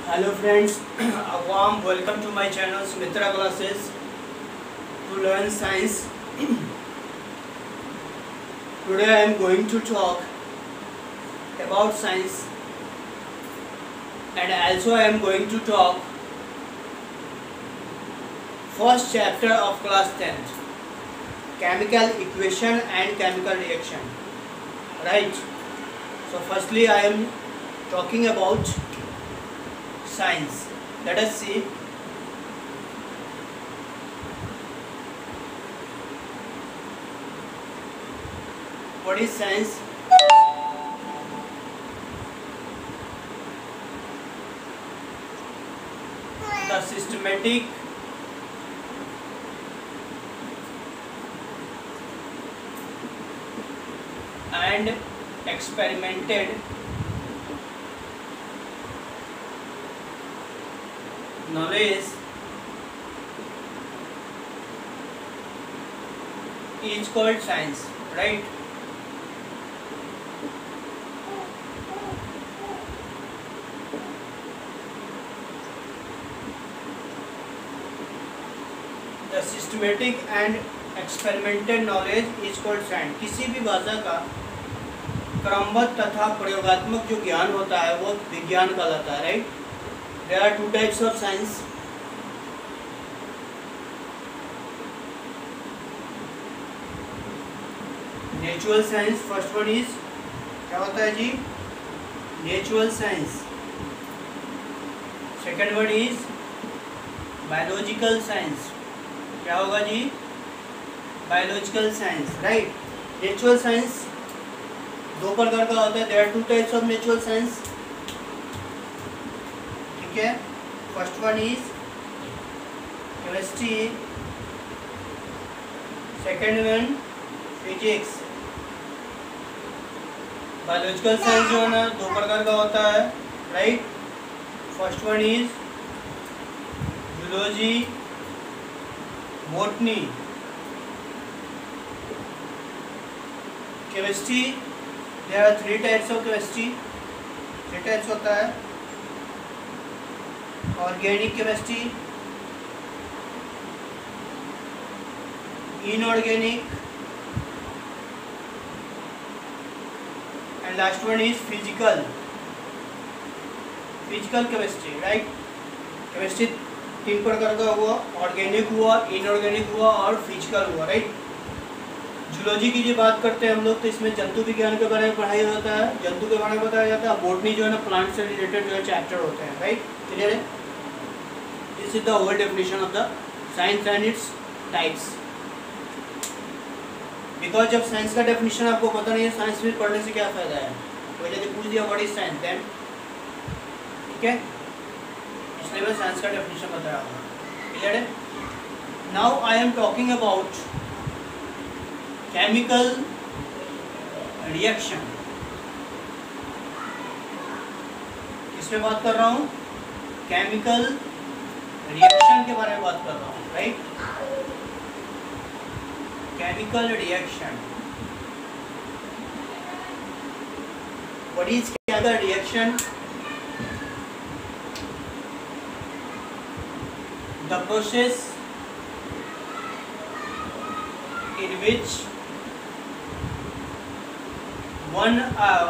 Hello friends, a warm welcome to my channel Smitra Classes to learn science. Today I am going to talk about science and also I am going to talk first chapter of class 10th, chemical equation and chemical reaction. Right. So firstly I am talking about science. Let us see. What is science? The systematic and experimented knowledge is called science, right? The systematic and experimental knowledge is called science. किसी भी भाषा का क्रमबद्ध तथा प्रयोगात्मक जो ज्ञान होता है वो विज्ञान कहलाता है, right? There are two types of science. Natural science, first one is क्या होता है जी? Natural science. Second one is biological science. क्या होगा जी? Biological science, right? Natural science दो प्रकार का होता है. There are two types of natural science. First one is chemistry, second one physics. Biological science जो है ना दो प्रकार का होता है, right? First one is zoology, botany. Chemistry, there are three types of chemistry. Three types होता है. Organic chemistry, inorganic and last one is physical chemistry, right? Chemistry तीन प्रकार का हुआ, ऑर्गेनिक हुआ, इनऑर्गेनिक हुआ और फिजिकल हुआ, राइट? जूलॉजी की जो बात करते हैं हम लोग तो इसमें जंतु विज्ञान के बारे में पढ़ाया जाता है, जंतु के बारे में बताया जाता है. बॉटनी जो है ना प्लांट से रिलेटेड जो है चैप्टर होते हैं, राइट? क्लियर है? This is the whole definition of the science and its types. Because जब साइंस का डेफिनेशन आपको पता नहीं है, साइंस में पढ़ने से क्या फायदा है? तो यदि पूछ दिया व्हाट इज साइंस, देन ठीक है, इसलिए मैं साइंस का डेफिनेशन बता रहा हूँ. क्लियर है? Now I am talking about chemical reaction. किसमें बात कर रहा हूँ? केमिकल रिएक्शन के बारे में बात कर रहा हूँ, right? Chemical reaction. What is chemical reaction? The process in which one or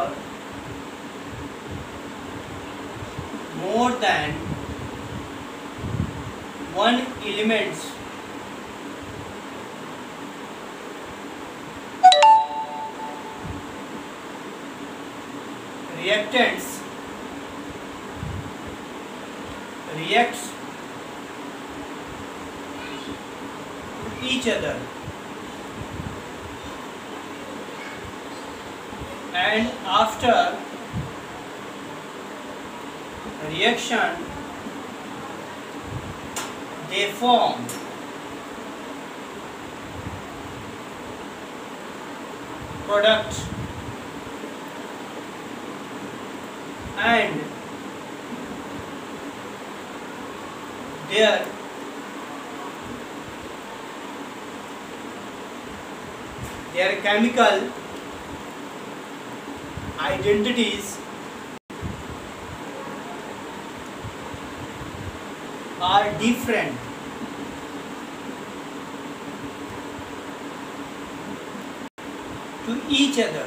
more than one elements reactants reacts to each other and after reaction they form product and their chemical identities are different to each other,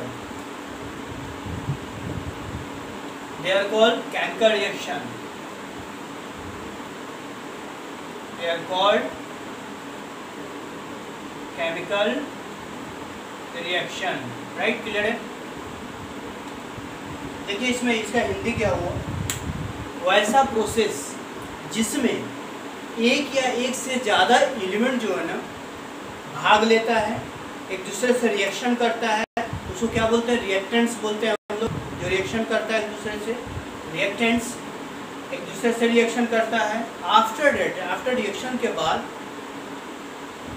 they are called chemical reaction. They are called chemical reaction. Right, clear है? देखिए इसमें इसका हिंदी क्या हुआ, वैसा process जिसमें एक या एक से ज़्यादा एलिमेंट जो है ना भाग लेता है, एक दूसरे से रिएक्शन करता है, उसको क्या बोलते हैं? रिएक्टेंट्स बोलते हैं हम लोग। जो रिएक्शन करता है एक दूसरे से, रिएक्टेंट्स एक दूसरे से रिएक्शन करता है। आफ्टर डेट, आफ्टर रिएक्शन के बाद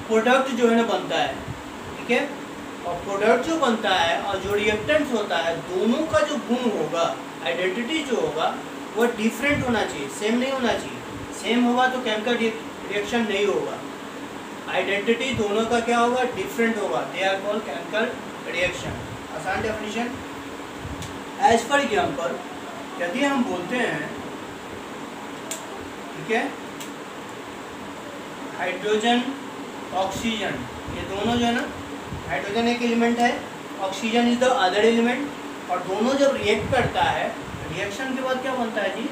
प्रोडक्ट जो है ना बनता है, ठीक है? और प्रोडक्ट जो बनता है और जो रिएक्टेंट्स होता है, दोनों का जो गुण होगा, आइडेंटिटी जो होगा, वो डिफरेंट होना चाहिए, सेम नहीं होना चाहिए। सेम होगा तो केमिकल रिएक्शन नहीं होगा। आइडेंटिटी दोनों का क्या होगा? डिफरेंट होगा। They are called chemical reaction. आसान डेफिनेशन। एज फॉर एग्जाम्पल, यदि हम बोलते हैं, ठीक है, हाइड्रोजन ऑक्सीजन, ये दोनों जो है ना, हाइड्रोजन एक एलिमेंट है, oxygen is the other element, और दोनों जब रिएक्ट करता है, रिएक्शन के बाद क्या बनता है जी?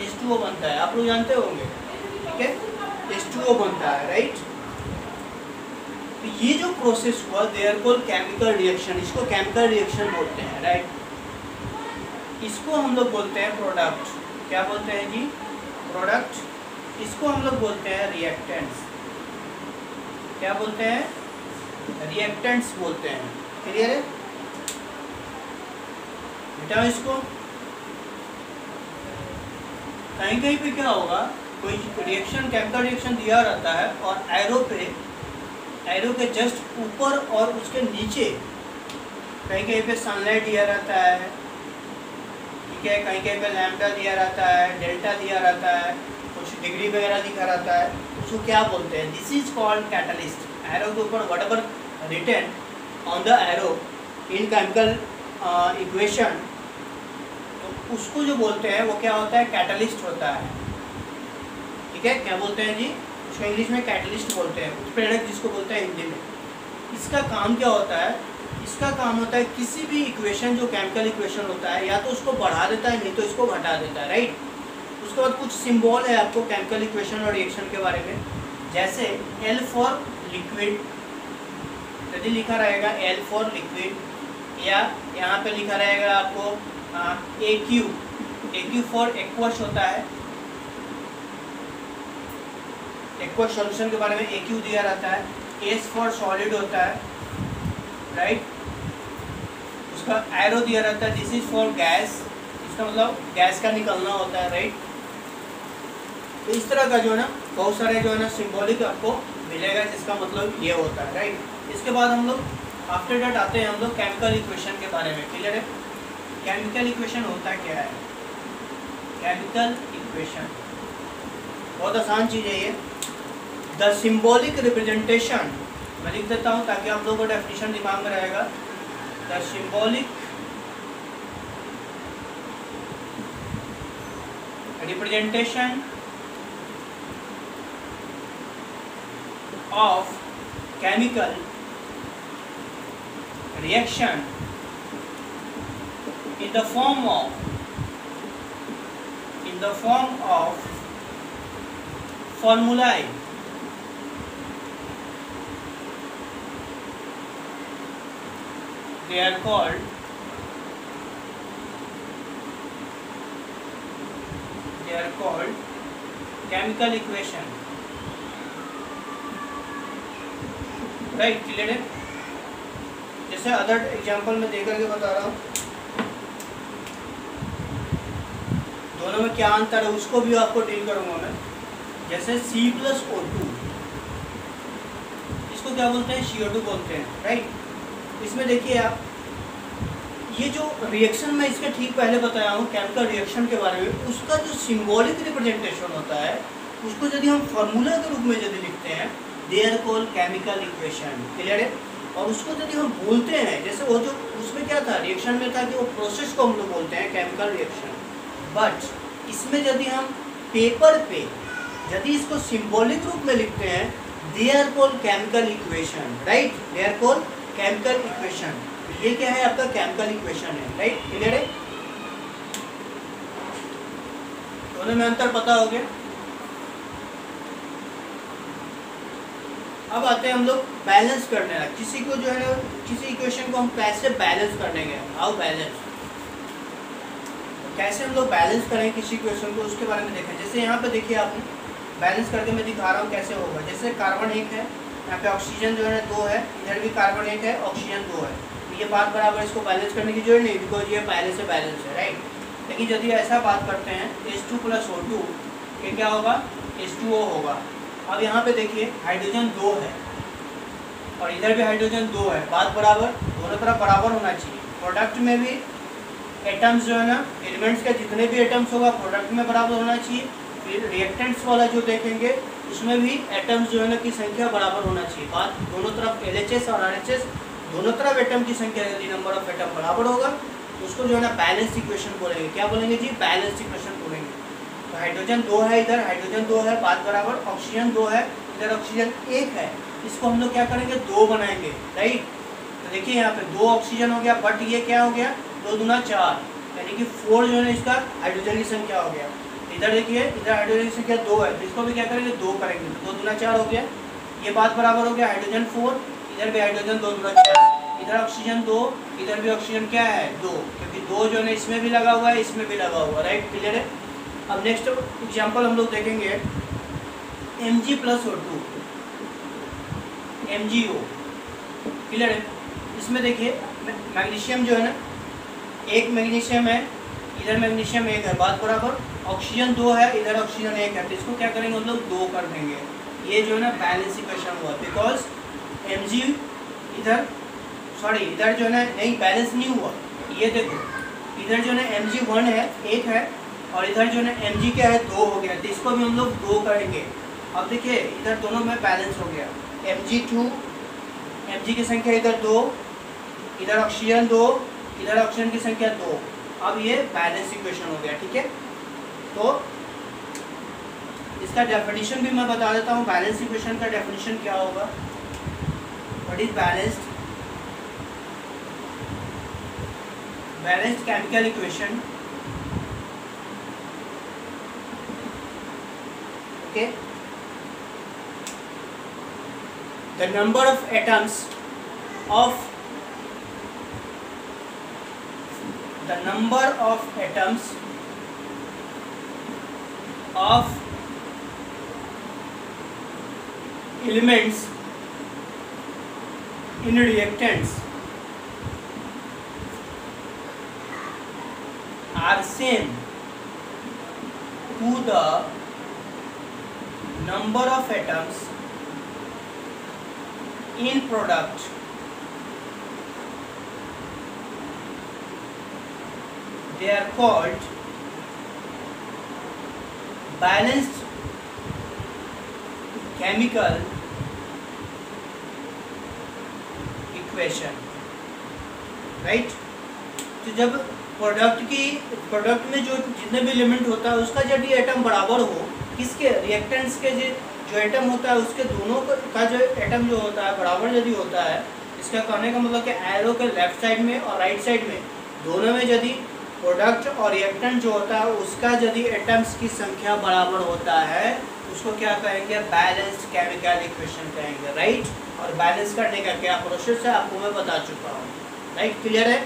H2O बनता है। आप लोग जानते होंगे, ठीक है? H2O बनता है, राइट? तो ये जो प्रोसेस हुआ, they are called chemical reaction. इसको केमिकल रिएक्शन बोलते हैं, राइट? इसको हम लोग बोलते हैं प्रोडक्ट। क्या बोलते हैं जी? प्रोडक्ट। इसको हम लोग बोलते हैं रिएक्टेंट्स। क्या बोलते हैं? रिएक्टेंट्स बोलते हैं। क्लियर है? बेटा इसको कहीं कहीं पे क्या होगा, कोई रिएक्शन, केमिकल रिएक्शन दिया रहता है और एरो के जस्ट ऊपर और उसके नीचे कहीं कहीं पे सनलाइट दिया रहता है, ठीक है? कहीं कहीं पे लैम्डा दिया रहता है, डेल्टा दिया रहता है, कुछ डिग्री वगैरह दिखा रहता है। उसको क्या बोलते हैं? This is called catalyst. Arrow के ऊपर whatever written on the arrow in chemical equation, तो उसको जो बोलते हैं वो क्या होता है? कैटलिस्ट होता है, ठीक है? क्या बोलते हैं जी? उसको इंग्लिश में कैटलिस्ट बोलते हैं, उत्प्रेरक जिसको बोलते हैं हिंदी में। इसका काम क्या होता है? इसका काम होता है किसी भी इक्वेशन, जो केमिकल इक्वेशन होता है, या तो उसको बढ़ा देता है, नहीं तो इसको घटा देता है, राइट? उसके बाद कुछ सिंबल है आपको केमिकल इक्वेशन और रिएक्शन के बारे में, जैसे L फॉर लिक्विड, यदि लिखा रहेगा L फॉर लिक्विड, या यहाँ पे लिखा रहेगा आपको AQ फॉर एक्वस होता है। एक्वस सॉल्यूशन के बारे में AQ दिया रहता है। S फॉर सॉलिड होता है, राइट? उसका एरो दिया रहता है, दिस इज फॉर गैस, इसका मतलब गैस का निकलना होता है, राइट? तो इस तरह का जो है ना बहुत सारे जो है ना सिंबॉलिक आपको मिलेगा, जिसका मतलब ये होता है, राइट? इसके बाद हम लोग आफ्टर डेट आते हैं हम लोग केमिकल इक्वेशन के बारे में। क्लियर है? केमिकल इक्वेशन होता क्या है? केमिकल इक्वेशन बहुत आसान चीज़ है ये। द सिंबॉलिक रिप्रेजेंटेशन, मैं लिख देता हूँ ताकि आप लोगों को डेफिनेशन दिमाग में रहेगा। The symbolic representation of chemical reaction in the form of formulae, they are called chemical equation, right? Clear है? जैसे अदर एग्जांपल में देकर के बता रहा हूँ, दोनों में क्या अंतर है उसको भी आपको डील करूँगा मैं। जैसे C+O2, इसको क्या बोलते हैं? CO2 बोलते हैं, राइट? इसमें देखिए आप, ये जो रिएक्शन में इसके ठीक पहले बताया हूँ केमिकल रिएक्शन के बारे में, उसका जो सिंबॉलिक रिप्रेजेंटेशन होता है, उसको यदि हम फार्मूला के रूप में यदि लिखते हैं, they are called chemical equation. Clear है? और उसको यदि हम बोलते हैं, जैसे वो जो उसमें क्या था, रिएक्शन में था कि वो प्रोसेस को हम लोग बोलते हैं केमिकल रिएक्शन, बट इसमें यदि हम पेपर पे यदि इसको सिंबॉलिक रूप में लिखते हैं, they are called chemical equation, right, they are called chemical equation. ये क्या है आपका केमिकल इक्वेशन है, राइट, क्लियर है, दोनों में अंतर पता हो गया। अब आते हैं हम लोग बैलेंस करने लगे, किसी को जो है किसी इक्वेशन को हम कैसे बैलेंस करने गए, हाउ बैलेंस, कैसे हम लोग बैलेंस करें किसी इक्वेशन को, उसके बारे में देखें। जैसे यहाँ पे देखिए आपने बैलेंस करके मैं दिखा रहा हूँ कैसे होगा। जैसे कार्बन 1 है, यहाँ पे ऑक्सीजन जो है 2 है, इधर भी कार्बन 1 है, ऑक्सीजन 2 है, ये बात बराबर, इसको बैलेंस करने की जरूरत नहीं, बिकॉज ये पहले से बैलेंस है, राइट। लेकिन यदि ऐसा बात करते हैं H2 + O2, ये क्या होगा, H2O होगा। अब यहाँ पे देखिए हाइड्रोजन 2 है और इधर भी हाइड्रोजन 2 है, बात बराबर, दोनों तरफ बराबर होना चाहिए। प्रोडक्ट में भी एटम्स जो है ना, एलिमेंट्स के जितने भी एटम्स होगा प्रोडक्ट में बराबर होना चाहिए। फिर रिएक्टेंट्स वाला जो देखेंगे उसमें भी एटम्स जो है ना की संख्या बराबर होना चाहिए। बात दोनों तरफ LHS और RHS दोनों तरफ एटम की संख्या यदि नंबर ऑफ एटम बराबर होगा तो उसको जो है ना बैलेंस इक्वेशन बोलेंगे। क्या बोलेंगे जी, बैलेंस इक्वेशन बोलेंगे। तो हाइड्रोजन 2 है, इधर हाइड्रोजन 2 है, बात बराबर, ऑक्सीजन 2 है, इधर ऑक्सीजन 1 है, इसको हम लोग क्या करेंगे 2 बनाएंगे, राइट। तो देखिए यहाँ पे 2 ऑक्सीजन हो गया, बट ये क्या हो गया 2 दूना 4, यानी कि 4 जो है ना इसका हाइड्रोजन की संख्या हो गया। इधर देखिए इधर हाइड्रोजन की संख्या 2 है, तो इसको भी क्या करेंगे 2 करेंगे, 2 दूना 4 हो गया, ये बात बराबर हो गया। हाइड्रोजन 4, इधर भी हाइड्रोजन 2 दूना 4, इधर ऑक्सीजन 2, इधर भी ऑक्सीजन क्या है 2, क्योंकि 2 जो है इसमें भी लगा हुआ है, इसमें भी लगा हुआ है, राइट, क्लियर है। अब नेक्स्ट एग्जांपल हम लोग देखेंगे Mg + O2, MgO, क्लियर है। इसमें देखिए मैग्नीशियम जो है ना, एक मैग्नीशियम है, इधर मैग्नीशियम 1 है, बात बराबर, ऑक्सीजन 2 है, इधर ऑक्सीजन 1 है, तो इसको क्या करेंगे हम लोग 2 कर देंगे। ये जो है ना बैलेंस इक्वेशन हुआ, बिकॉज Mg इधर सॉरी इधर जो है ना नहीं बैलेंस नहीं हुआ। ये देखो इधर जो है ना Mg 1 है और इधर जो है ना Mg क्या है 2 हो गया, तो इसको भी हम लोग 2 करेंगे। अब देखिए इधर दोनों में बैलेंस हो गया, Mg2, Mg की संख्या इधर 2, इधर ऑक्सीजन 2, इधर ऑक्सीजन की संख्या 2। अब ये बैलेंस इक्वेशन हो गया, ठीक है। तो इसका डेफिनेशन भी मैं बता देता हूँ, बैलेंस इक्वेशन का डेफिनेशन क्या होगा, what is balanced chemical equation, okay, the number of atoms of elements in reactants are same to the number of atoms in product they are called balanced chemical equation, right। तो जब product में जो जितने भी element होता है उसका यदि एटम बराबर हो, किसके रिएक्टेंट्स के जो एटम होता है उसके दोनों का जो एटम जो होता है बराबर यदि होता है, इसका कहने का मतलब कि एरो के लेफ्ट साइड में और राइट साइड में दोनों में यदि प्रोडक्ट और रिएक्टेंट जो होता है उसका यदि एटम्स की संख्या बराबर होता है उसको क्या कहेंगे, बैलेंस्ड केमिकल इक्वेशन कहेंगे, राइट। और बैलेंस करने का क्या प्रोसेस है आपको मैं बता चुका हूँ, राइट, क्लियर है,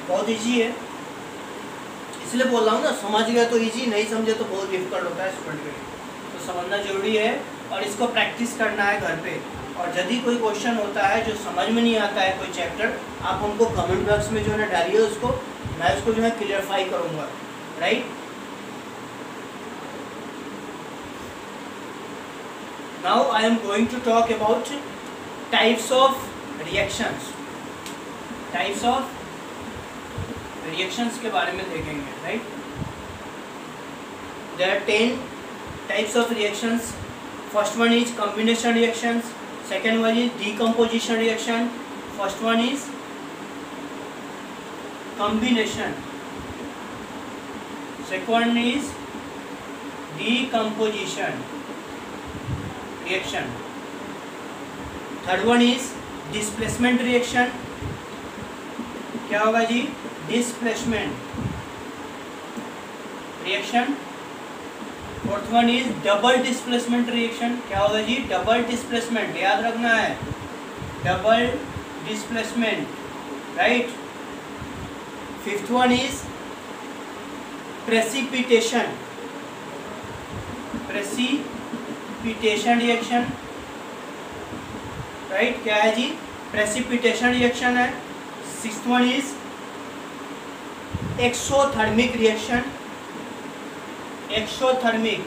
बहुत इजी है, इसलिए बोल रहा हूँ ना, समझ गया तो इजी, नहीं समझे तो बहुत डिफिकल्ट होता है स्टूडेंट के लिए, तो समझना जरूरी है और इसको प्रैक्टिस करना है घर पे। और यदि कोई क्वेश्चन होता है जो समझ में नहीं आता है कोई चैप्टर, आप हमको कमेंट बॉक्स में जो है ना डालिए, उसको मैं उसको जो है क्लियरफाई करूँगा, right. Now I am going to talk about types of reactions, reactions के बारे में देखेंगे, right. There are 10 types of reactions. First one is combination reactions, second one is decomposition reaction, first one is combination, second is decomposition, reaction. Third one is displacement reaction. क्या होगा जी? Displacement reaction. Fourth one is double displacement reaction. क्या होगा जी? Double displacement. याद रखना है, double displacement, right? Fifth one is precipitation. Precipitation reaction, right? क्या है जी? Precipitation reaction है. Sixth one is exothermic reaction. Exothermic,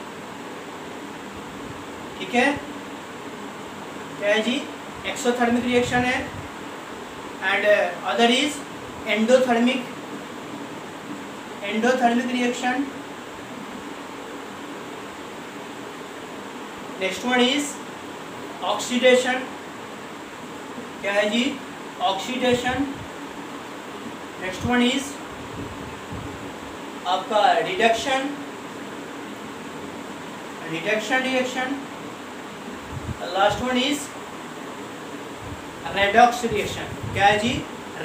ठीक है? क्या है जी? Exothermic reaction है. And other is endothermic. Endothermic reaction. Next one is oxidation. क्या है जी? Oxidation. Next one is आपका reduction. Reduction reaction. Last one is redox reaction. क्या है जी?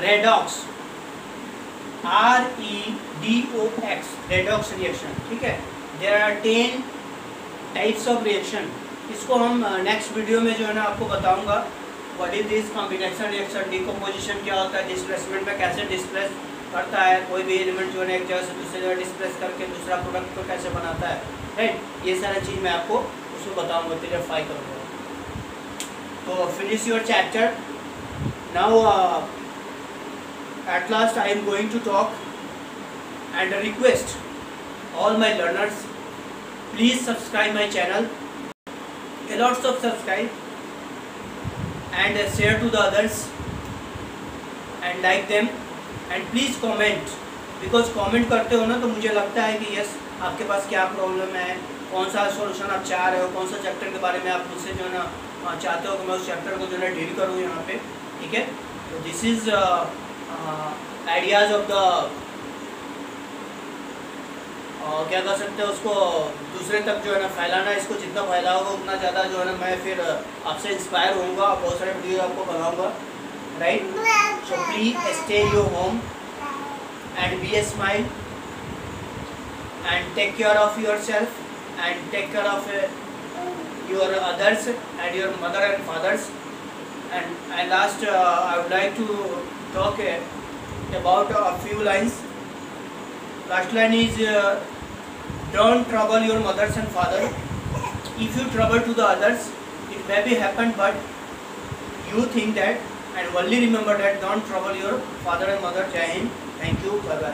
Redox. REDOX. Redox reaction. ठीक है? There are 10 types of reaction. इसको हम next video में जो है ना आपको बताऊंगा. What is this combination reaction, decomposition क्या होता है, डिस्प्लेसमेंट में कैसे डिस्प्लेस करता है, कोई भी एलिमेंट जो है एक जगह से दूसरी जगह डिस्प्लेस करके दूसरा प्रोडक्ट को कैसे बनाता है, राइट. ये सारा चीज़ मैं आपको उसको बताऊंगा, क्लियरफाई करूँगा. तो finish your chapter now. At last I am going to talk and request all my learners, please subscribe my channel, a lots of subscribe and share to the others and like them and please comment, because comment करते हो ना तो मुझे लगता है कि yes आपके पास क्या प्रॉब्लम है, कौन सा सॉल्यूशन आप चाह रहे हो, कौन सा चैप्टर के बारे में आप मुझसे जो है ना चाहते हो कि मैं उस चैप्टर को जो है डील करूँ यहाँ पे, ठीक है. तो this is ideas of the क्या कर सकते हैं उसको दूसरे तक जो है ना फैलाना. इसको जितना फैला होगा उतना ज़्यादा जो है ना मैं फिर आपसे इंस्पायर होऊंगा, बहुत सारे वीडियो आपको बनाऊंगा, right. So please stay in your home and be a smile and take care of yourself and take care of your others and your mother and fathers. And last I would like to talk about a few lines. Last line is don't trouble your mothers and father. If you trouble to the others, it may be happen, but you think that and only remember that don't trouble your father and mother. Jai Hind. Thank you. Bye bye.